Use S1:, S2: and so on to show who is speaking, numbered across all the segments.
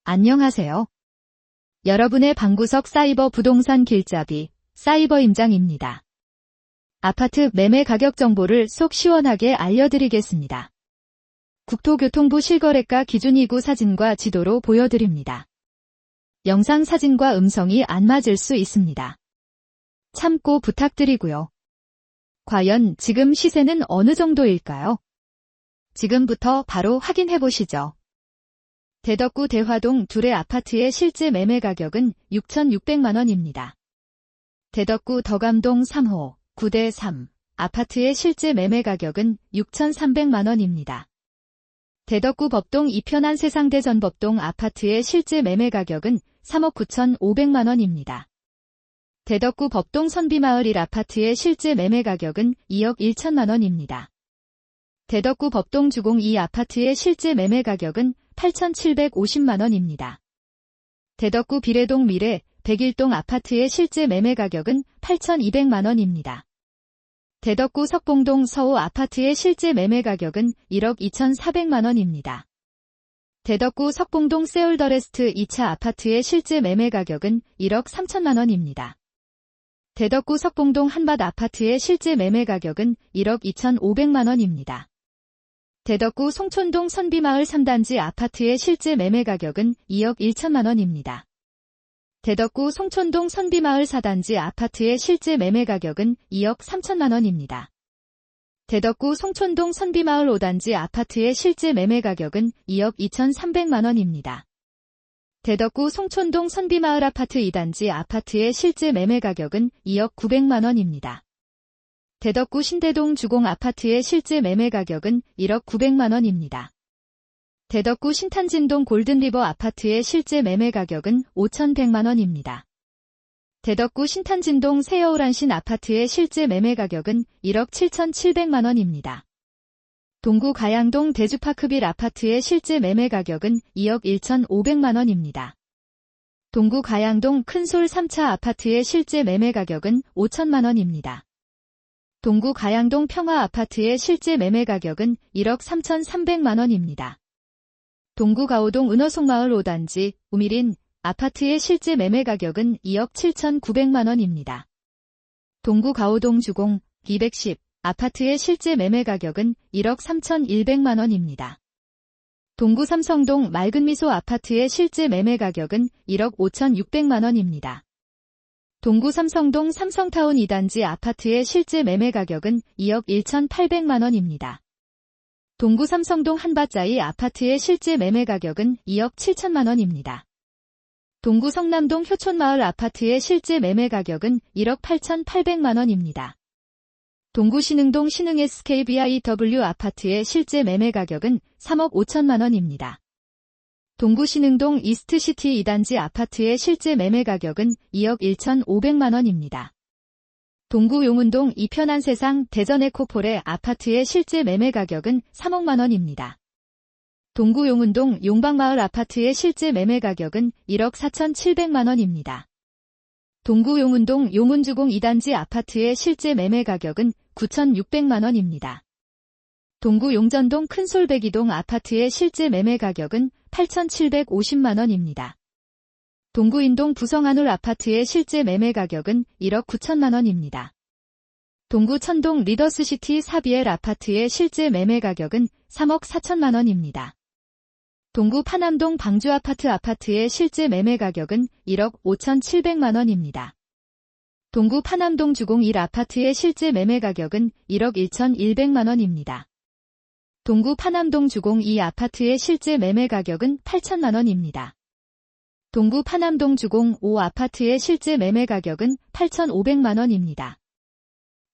S1: 안녕하세요. 여러분의 방구석 사이버 부동산 길잡이 사이버 임장입니다. 아파트 매매 가격 정보를 속 시원하게 알려드리겠습니다. 국토교통부 실거래가 기준 2구 사진과 지도로 보여드립니다. 영상 사진과 음성이 안 맞을 수 있습니다. 참고 부탁드리고요. 과연 지금 시세는 어느 정도일까요? 지금부터 바로 확인해 보시죠. 대덕구 대화동 둘의 아파트의 실제 매매 가격은 6,600만원입니다. 대덕구 덕암동 3호 9대3 아파트의 실제 매매 가격은 6,300만원입니다. 대덕구 법동 이편한 세상대전 법동 아파트의 실제 매매 가격은 3억 9,500만원입니다. 대덕구 법동 선비마을 1 아파트의 실제 매매 가격은 2억 1천만원입니다. 대덕구 법동 주공 2 아파트의 실제 매매 가격은 8,750만원입니다. 대덕구 비례동 미래 101동 아파트의 실제 매매 가격은 8,200만원입니다. 대덕구 석봉동 서호 아파트의 실제 매매 가격은 1억 2,400만원입니다. 대덕구 석봉동 세울더레스트 2차 아파트의 실제 매매 가격은 1억 3천만원입니다. 대덕구 석봉동 한밭 아파트의 실제 매매 가격은 1억 2,500만원입니다. 대덕구 송촌동 선비마을 3단지 아파트의 실제 매매 가격은 2억 1천만원입니다. 대덕구 송촌동 선비마을 4단지 아파트의 실제 매매 가격은 2억 3천만원입니다. 대덕구 송촌동 선비마을 5단지 아파트의 실제 매매 가격은 2억 2,300만원입니다. 대덕구 송촌동 선비마을 아파트 2단지 아파트의 실제 매매 가격은 2억 900만원입니다. 대덕구 신대동 주공 아파트의 실제 매매 가격은 1억 900만원입니다. 대덕구 신탄진동 골든리버 아파트의 실제 매매 가격은 5,100만원입니다. 대덕구 신탄진동 세여울안신 아파트의 실제 매매 가격은 1억 7,700만원입니다. 동구 가양동 대주파크빌 아파트의 실제 매매 가격은 2억 1,500만원입니다. 동구 가양동 큰솔 3차 아파트의 실제 매매 가격은 5천만원입니다. 동구 가양동 평화 아파트의 실제 매매 가격은 1억 3,300만원입니다. 동구 가오동 은어송마을 5단지 우미린 아파트의 실제 매매 가격은 2억 7,900만원입니다. 동구 가오동 주공 210 아파트의 실제 매매 가격은 1억 3,100만원입니다. 동구 삼성동 맑은미소 아파트의 실제 매매 가격은 1억 5,600만원입니다. 동구 삼성동 삼성타운 2단지 아파트의 실제 매매 가격은 2억 1,800만원입니다. 동구 삼성동 한밭자이 아파트의 실제 매매 가격은 2억 7천만원입니다. 동구 성남동 효촌마을 아파트의 실제 매매 가격은 1억 8,800만원입니다. 동구 신흥동 신흥 SKBIW 아파트의 실제 매매 가격은 3억 5천만원입니다. 동구 신흥동 이스트시티 2단지 아파트의 실제 매매 가격은 2억 1,500만원입니다. 동구 용운동 이편한 세상 대전 에코폴의 아파트의 실제 매매 가격은 3억만원입니다. 동구 용운동 용방마을 아파트의 실제 매매 가격은 1억 4,700만원입니다. 동구 용운동 용운주공 2단지 아파트의 실제 매매 가격은 9,600만원입니다. 동구 용전동 큰솔백이동 아파트의 실제 매매 가격은 8,750만원입니다. 동구 인동 부성한울 아파트의 실제 매매 가격은 1억 9천만원입니다. 동구 천동 리더스시티 사비엘 아파트의 실제 매매 가격은 3억 4천만원입니다. 동구 파남동 방주아파트 아파트의 실제 매매 가격은 1억 5,700만원입니다. 동구 파남동 주공 1 아파트의 실제 매매 가격은 1억 1,100만원입니다. 동구 파남동 주공 2 아파트의 실제 매매 가격은 8천만원입니다. 동구 파남동 주공 5 아파트의 실제 매매 가격은 8,500만원입니다.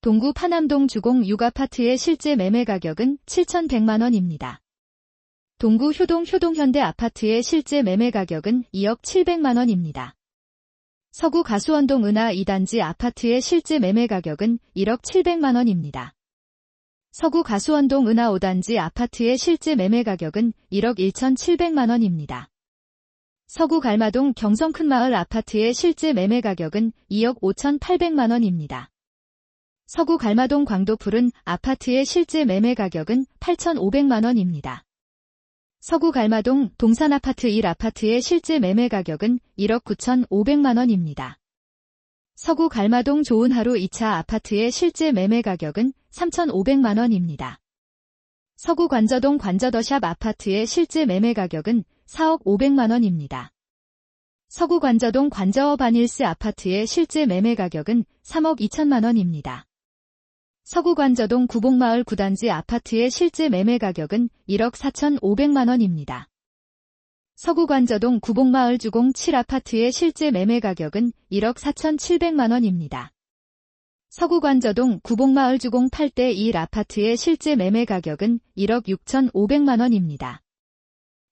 S1: 동구 파남동 주공 6 아파트의 실제 매매 가격은 7,100만원입니다. 동구 효동 현대 아파트의 실제 매매 가격은 2억 700만원입니다. 서구 가수원동 은하 2단지 아파트의 실제 매매 가격은 1억 700만원입니다. 서구 가수원동 은하 5단지 아파트의 실제 매매 가격은 1억 1,700만원입니다. 서구 갈마동 경성큰마을 아파트의 실제 매매 가격은 2억 5,800만원입니다. 서구 갈마동 광도푸른 아파트의 실제 매매 가격은 8,500만원입니다. 서구 갈마동 동산아파트 1아파트의 실제 매매 가격은 1억 9,500만 원입니다. 서구 갈마동 좋은하루 2차 아파트의 실제 매매 가격은 3,500만 원입니다. 서구 관저동 관저더샵 아파트의 실제 매매 가격은 4억 500만 원입니다. 서구 관저동 관저업 아닐스 아파트의 실제 매매 가격은 3억 2천만 원입니다. 서구 관저동 구복마을 9단지 아파트의 실제 매매 가격은 1억 4,500만 원입니다. 서구 관저동 구복마을 주공 7아파트의 실제 매매 가격은 1억 4,700만 원입니다. 서구 관저동 구복마을 주공 8대 1아파트의 실제 매매 가격은 1억 6,500만 원입니다.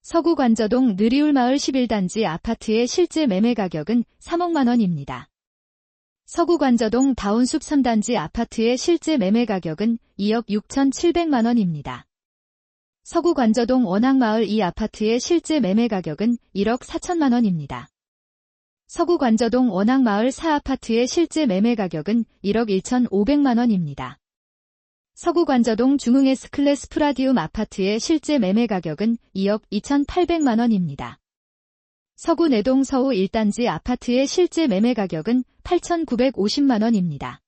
S1: 서구 관저동 느리울마을 11단지 아파트의 실제 매매 가격은 3억만 원입니다. 서구 관저동 다운숲 3단지 아파트의 실제 매매 가격은 2억 6,700만 원입니다. 서구 관저동 원학마을 2아파트의 실제 매매 가격은 1억 4천만 원입니다. 서구 관저동 원학마을 4아파트의 실제 매매 가격은 1억 1,500만 원입니다. 서구 관저동 중흥 S클래스 프라디움 아파트의 실제 매매 가격은 2억 2,800만 원입니다. 서구 내동 서우 1단지 아파트의 실제 매매 가격은 8,950만 원입니다.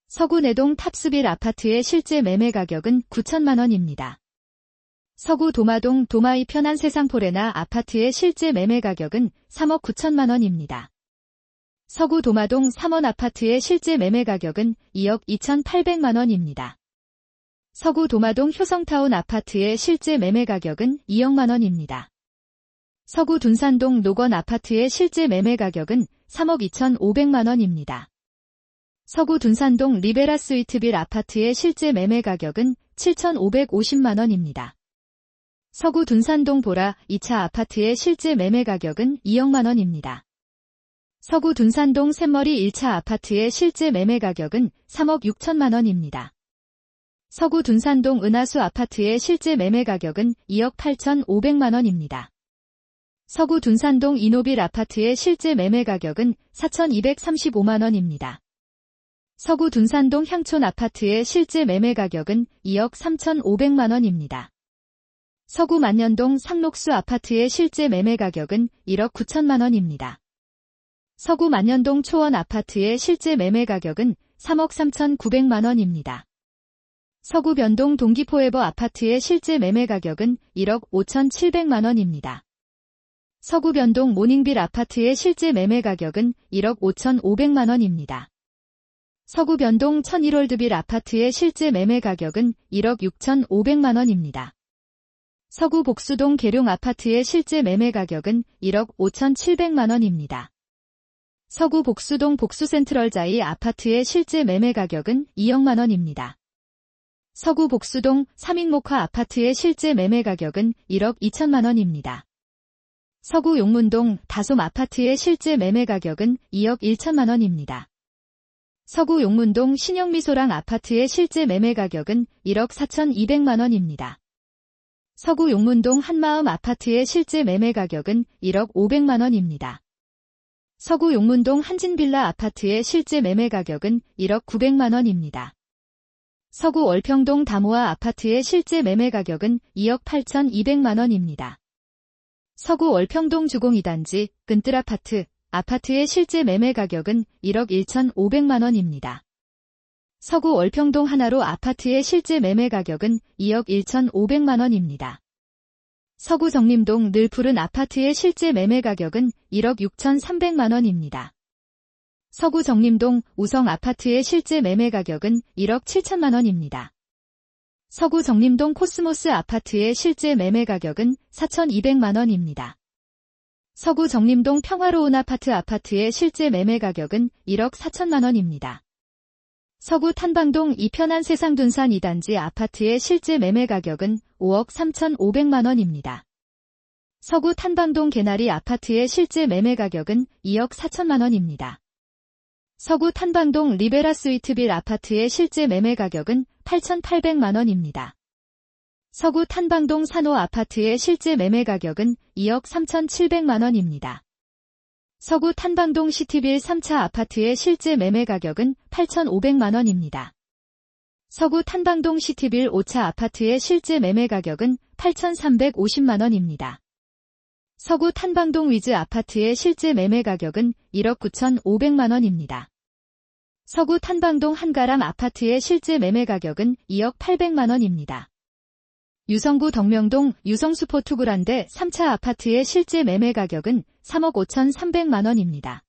S1: 서구 내동 탑스빌 아파트의 실제 매매 가격은 9천만 원입니다. 서구 도마동 도마이 편한 세상포레나 아파트의 실제 매매 가격은 3억 9천만 원입니다. 서구 도마동 3원 아파트의 실제 매매 가격은 2억 2,800만 원입니다. 서구 도마동 효성타운 아파트의 실제 매매 가격은 2억만 원입니다. 서구 둔산동 노건 아파트의 실제 매매 가격은 3억 2,500만 원입니다. 서구 둔산동 리베라 스위트빌 아파트의 실제 매매 가격은 7,550만 원입니다. 서구 둔산동 보라 2차 아파트의 실제 매매 가격은 2억만 원입니다. 서구 둔산동 샘머리 1차 아파트의 실제 매매 가격은 3억 6천만 원입니다. 서구 둔산동 은하수 아파트의 실제 매매 가격은 2억 8,500만 원입니다. 서구 둔산동 이노빌 아파트의 실제 매매 가격은 4,235만 원입니다. 서구 둔산동 향촌 아파트의 실제 매매 가격은 2억 3,500만 원입니다. 서구 만년동 상록수 아파트의 실제 매매 가격은 1억 9천만 원입니다. 서구 만년동 초원 아파트의 실제 매매 가격은 3억 3,900만 원입니다. 서구 변동 동기포에버 아파트의 실제 매매 가격은 1억 5,700만 원입니다. 서구 변동 모닝빌 아파트의 실제 매매 가격은 1억 5,500만 원입니다. 서구 변동 1001월드빌 아파트의 실제 매매 가격은 1억 6,500만 원입니다. 서구 복수동 계룡 아파트의 실제 매매 가격은 1억 5,700만 원입니다. 서구 복수동 복수센트럴자이 아파트의 실제 매매 가격은 2억만 원입니다. 서구 복수동 3인목화 아파트의 실제 매매 가격은 1억 2천만 원입니다. 서구 용문동 다솜 아파트의 실제 매매 가격은 2억 1천만 원입니다. 서구 용문동 신영미소랑 아파트의 실제 매매 가격은 1억 4,200만 원입니다. 서구 용문동 한마음 아파트의 실제 매매 가격은 1억 500만 원입니다. 서구 용문동 한진빌라 아파트의 실제 매매 가격은 1억 900만 원입니다. 서구 월평동 다모아 아파트의 실제 매매 가격은 2억 8,200만 원입니다. 서구 월평동 주공 2단지 근뜰아파트 아파트의 실제 매매 가격은 1억 1,500만 원입니다. 서구 월평동 하나로 아파트의 실제 매매 가격은 2억 1,500만 원입니다. 서구 정림동 늘푸른 아파트의 실제 매매 가격은 1억 6,300만 원입니다. 서구 정림동 우성 아파트의 실제 매매 가격은 1억 7천만 원입니다. 서구 정림동 코스모스 아파트의 실제 매매 가격은 4,200만 원입니다. 서구 정림동 평화로운 아파트의 실제 매매 가격은 1억 4천만 원입니다. 서구 탄방동 이편한 세상둔산 2단지 아파트의 실제 매매 가격은 5억 3,500만 원입니다. 서구 탄방동 개나리 아파트의 실제 매매 가격은 2억 4천만 원입니다. 서구 탄방동 리베라 스위트빌 아파트의 실제 매매 가격은 8,800만 원입니다. 서구 탄방동 산호 아파트의 실제 매매 가격은 2억 3,700만 원입니다. 서구 탄방동 시티빌 3차 아파트의 실제 매매 가격은 8,500만 원입니다. 서구 탄방동 시티빌 5차 아파트의 실제 매매 가격은 8,350만원입니다. 서구 탄방동 위즈 아파트의 실제 매매 가격은 1억 9,500만원입니다. 서구 탄방동 한가람 아파트의 실제 매매 가격은 2억 800만원입니다. 유성구 덕명동 유성수포투그란데 3차 아파트의 실제 매매 가격은 3억 5,300만원입니다.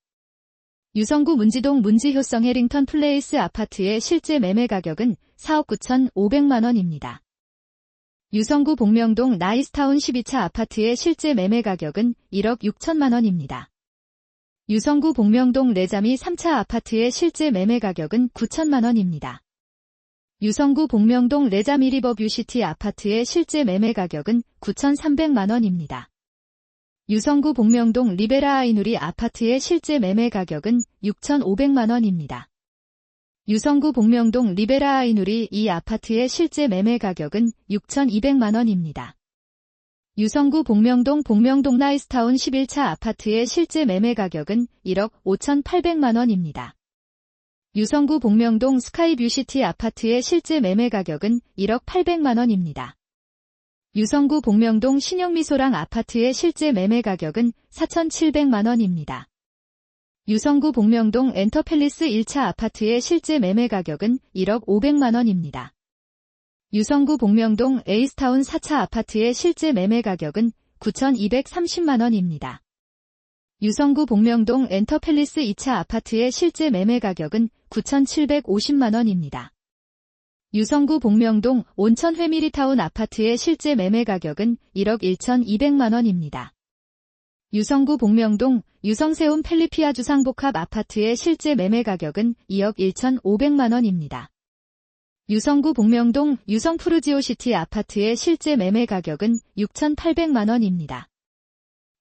S1: 유성구 문지동 문지효성 해링턴 플레이스 아파트의 실제 매매 가격은 4억 9,500만원입니다. 유성구 복명동 나이스타운 12차 아파트의 실제 매매 가격은 1억 6천만원입니다. 유성구 복명동 레자미 3차 아파트의 실제 매매 가격은 9천만원입니다. 유성구 복명동 레자미 리버뷰시티 아파트의 실제 매매 가격은 9,300만원입니다. 유성구 복명동 리베라 아이누리 아파트의 실제 매매 가격은 6,500만원입니다. 유성구 복명동 리베라 아이누리 이 아파트의 실제 매매 가격은 6,200만원입니다. 유성구 복명동 나이스타운 11차 아파트의 실제 매매 가격은 1억 5,800만원입니다. 유성구 복명동 스카이뷰시티 아파트의 실제 매매 가격은 1억 800만원입니다. 유성구 복명동 신영미소랑 아파트의 실제 매매 가격은 4,700만원입니다. 유성구 복명동 엔터팰리스 1차 아파트의 실제 매매 가격은 1억 500만원입니다. 유성구 복명동 에이스타운 4차 아파트의 실제 매매 가격은 9,230만원입니다. 유성구 복명동 엔터팰리스 2차 아파트의 실제 매매 가격은 9,750만원입니다. 유성구 복명동 온천 회미리타운 아파트의 실제 매매 가격은 1억 1,200만원입니다. 유성구 복명동 유성세움 펠리피아 주상복합 아파트의 실제 매매 가격은 2억 1,500만원입니다. 유성구 복명동 유성푸르지오시티 아파트의 실제 매매 가격은 6,800만원입니다.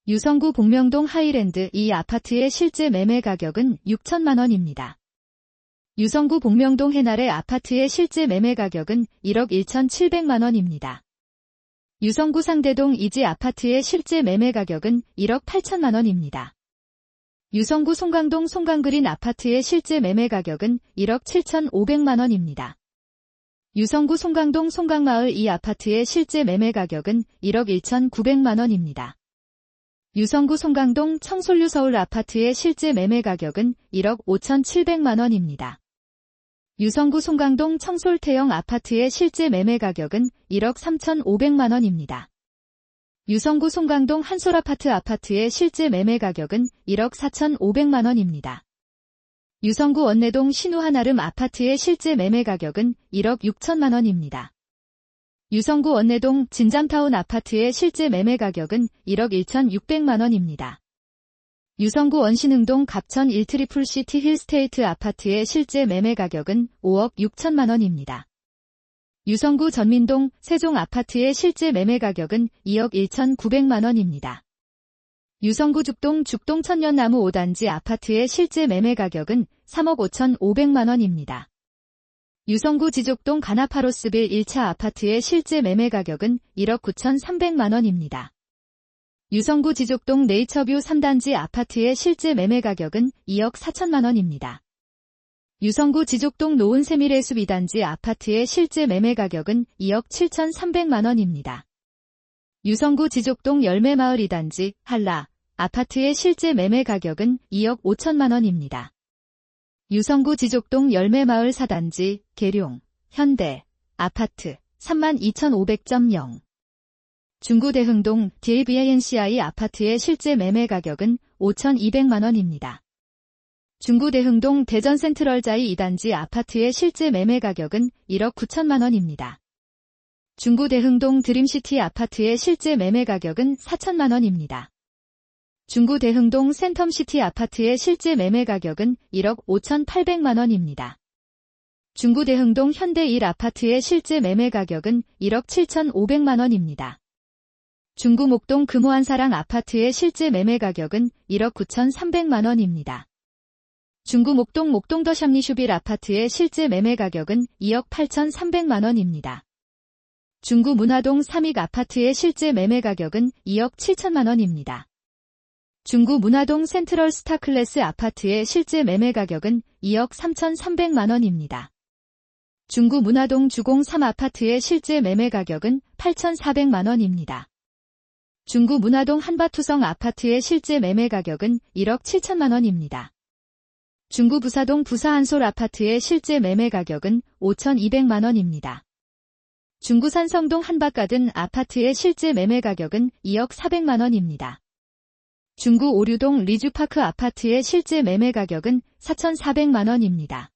S1: 유성구 복명동 하이랜드 이 아파트의 실제 매매 가격은 6천만원입니다. 유성구 복명동 해나래 아파트의 실제 매매 가격은 1억 1,700만원입니다. 유성구 상대동 이지 아파트의 실제 매매 가격은 1억 8천만원입니다. 유성구 송강동 송강그린 아파트의 실제 매매 가격은 1억 7,500만원입니다. 유성구 송강동 송강마을 이 아파트의 실제 매매 가격은 1억 1,900만원입니다. 유성구 송강동 청솔류 서울 아파트의 실제 매매 가격은 1억 5,700만원입니다. 유성구 송강동 청솔태영 아파트의 실제 매매 가격은 1억 3,500만원입니다. 유성구 송강동 한솔아파트 아파트의 실제 매매 가격은 1억 4,500만원입니다. 유성구 원내동 신우하나름 아파트의 실제 매매 가격은 1억 6천만원입니다. 유성구 원내동 진장타운 아파트의 실제 매매 가격은 1억 1,600만원입니다. 유성구 원신흥동 갑천 1트리플시티 힐스테이트 아파트의 실제 매매 가격은 5억 6천만원입니다. 유성구 전민동 세종 아파트의 실제 매매 가격은 2억 1,900만원입니다. 유성구 죽동 천년나무 5단지 아파트의 실제 매매 가격은 3억 5,500만원입니다. 유성구 지족동 가나파로스빌 1차 아파트의 실제 매매 가격은 1억 9,300만원입니다. 유성구 지족동 네이처뷰 3단지 아파트의 실제 매매 가격은 2억 4천만원입니다. 유성구 지족동 노은세미래숲 2단지 아파트의 실제 매매 가격은 2억 7,300만원입니다. 유성구 지족동 열매마을 2단지 한라 아파트의 실제 매매 가격은 2억 5천만원입니다. 유성구 지족동 열매마을 4단지 계룡 현대 아파트 32,500.0 중구 대흥동 DAVANCI 아파트의 실제 매매 가격은 5,200만원입니다. 중구 대흥동 대전 센트럴자이 2단지 아파트의 실제 매매 가격은 1억 9천만원입니다. 중구 대흥동 드림시티 아파트의 실제 매매 가격은 4천만원입니다. 중구 대흥동 센텀시티 아파트의 실제 매매 가격은 1억 5,800만원입니다. 중구 대흥동 현대 1 아파트의 실제 매매 가격은 1억 7,500만원입니다. 중구 목동 금호한사랑 아파트의 실제 매매 가격은 1억 9,300만원입니다. 중구 목동 더 샴리슈빌 아파트의 실제 매매 가격은 2억 8,300만원입니다. 중구 문화동 삼익 아파트의 실제 매매 가격은 2억 7천만원입니다. 중구 문화동 센트럴 스타클래스 아파트의 실제 매매 가격은 2억 3,300만원입니다. 중구 문화동 주공 3 아파트의 실제 매매 가격은 8,400만원입니다. 중구 문화동 한밭투성 아파트의 실제 매매 가격은 1억 7천만원입니다. 중구 부사동 부사한솔 아파트의 실제 매매 가격은 5,200만원입니다. 중구 산성동 한밭가든 아파트의 실제 매매 가격은 2억 400만원입니다. 중구 오류동 리주파크 아파트의 실제 매매 가격은 4,400만원입니다.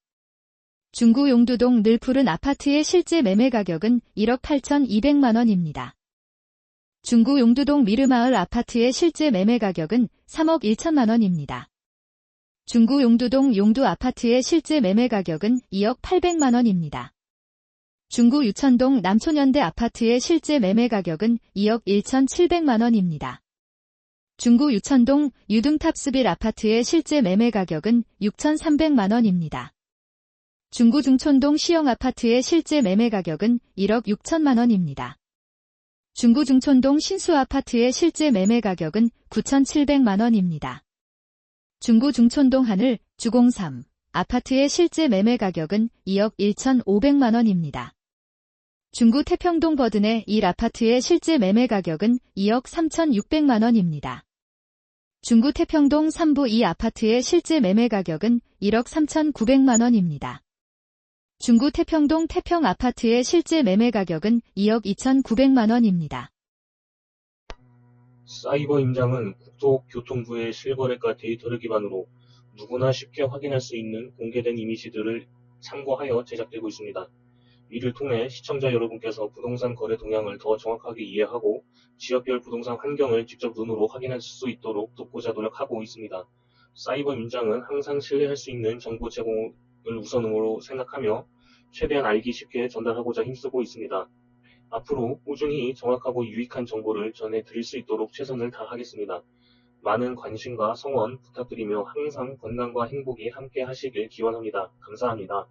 S1: 중구 용두동 늘푸른 아파트의 실제 매매 가격은 1억 8,200만원입니다. 중구 용두동 미르마을 아파트의 실제 매매 가격은 3억 1천만원입니다. 중구 용두동 용두 아파트의 실제 매매 가격은 2억 800만원입니다. 중구 유천동 남촌현대 아파트의 실제 매매 가격은 2억 1,700만원입니다. 중구 유천동 유등탑스빌 아파트의 실제 매매 가격은 6,300만원입니다. 중구 중촌동 시영 아파트의 실제 매매 가격은 1억 6천만원입니다. 중구 중촌동 신수 아파트의 실제 매매 가격은 9,700만원입니다. 중구 중촌동 하늘 주공3 아파트의 실제 매매 가격은 2억 1,500만원입니다. 중구 태평동 버든의 1 아파트의 실제 매매 가격은 2억 3,600만원입니다. 중구 태평동 3부 2 아파트의 실제 매매 가격은 1억 3,900만원입니다. 중구 태평동 태평 아파트의 실제 매매 가격은 2억 2,900만원입니다.
S2: 사이버 임장은 국토교통부의 실거래가 데이터를 기반으로 누구나 쉽게 확인할 수 있는 공개된 이미지들을 참고하여 제작되고 있습니다. 이를 통해 시청자 여러분께서 부동산 거래 동향을 더 정확하게 이해하고 지역별 부동산 환경을 직접 눈으로 확인할 수 있도록 돕고자 노력하고 있습니다. 사이버 임장은 항상 신뢰할 수 있는 정보 제공을 우선으로 생각하며 최대한 알기 쉽게 전달하고자 힘쓰고 있습니다. 앞으로 꾸준히 정확하고 유익한 정보를 전해드릴 수 있도록 최선을 다하겠습니다. 많은 관심과 성원 부탁드리며 항상 건강과 행복이 함께 하시길 기원합니다. 감사합니다.